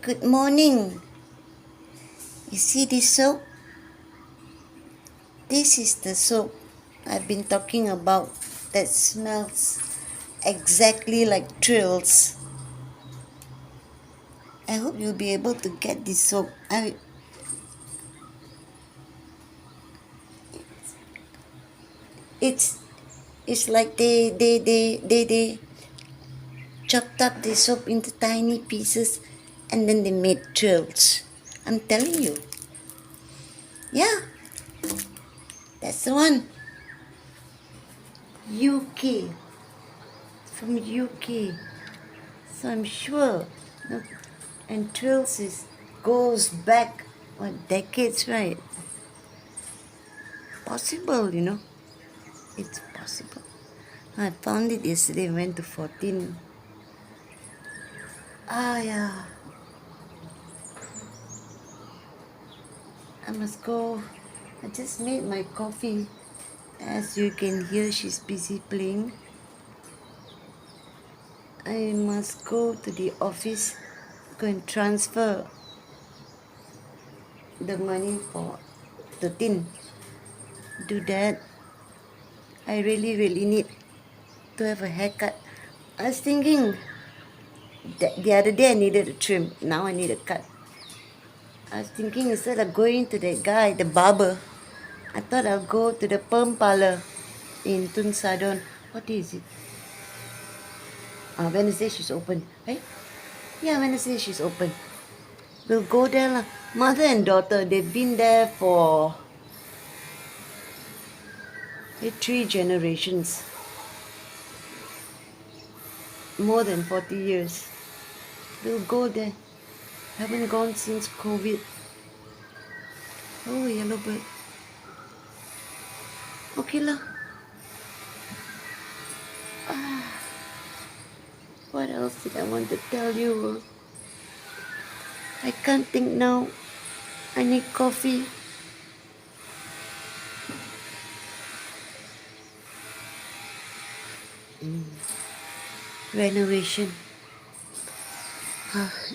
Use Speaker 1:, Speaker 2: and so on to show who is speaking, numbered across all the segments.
Speaker 1: Good morning. You see this soap? This is the soap I've been talking about that smells exactly like Trills. I hope you'll be able to get this soap. It's it's like they chopped up the soap into tiny pieces and then they made Trills. I'm telling you. Yeah, that's the one. UK. From UK. So I'm sure. No, and Trills goes back decades, right? Possible. It's possible. I found it yesterday. Went to 14. Yeah. I must go. I just made my coffee. As you can hear, she's busy playing. I must go to the office, go and transfer the money for the tin. Do that. I really need to have a haircut. I was thinking that the other day I needed a trim. Now I need a cut. I was thinking instead of going to the guy, the barber, I thought I'll go to the perm parlor in Tun Sadon. What day is it? Wednesday she's open. Hey? Yeah, Wednesday she's open. We'll go there lah. Mother and daughter, they've been there for 3 generations. More than 40 years. We'll go there. Haven't gone since COVID. Oh, yellow bird. Okay lah. What else did I want to tell you? I can't think now. I need coffee. Renovation.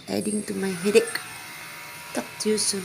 Speaker 1: Adding to my headache. Talk to you soon.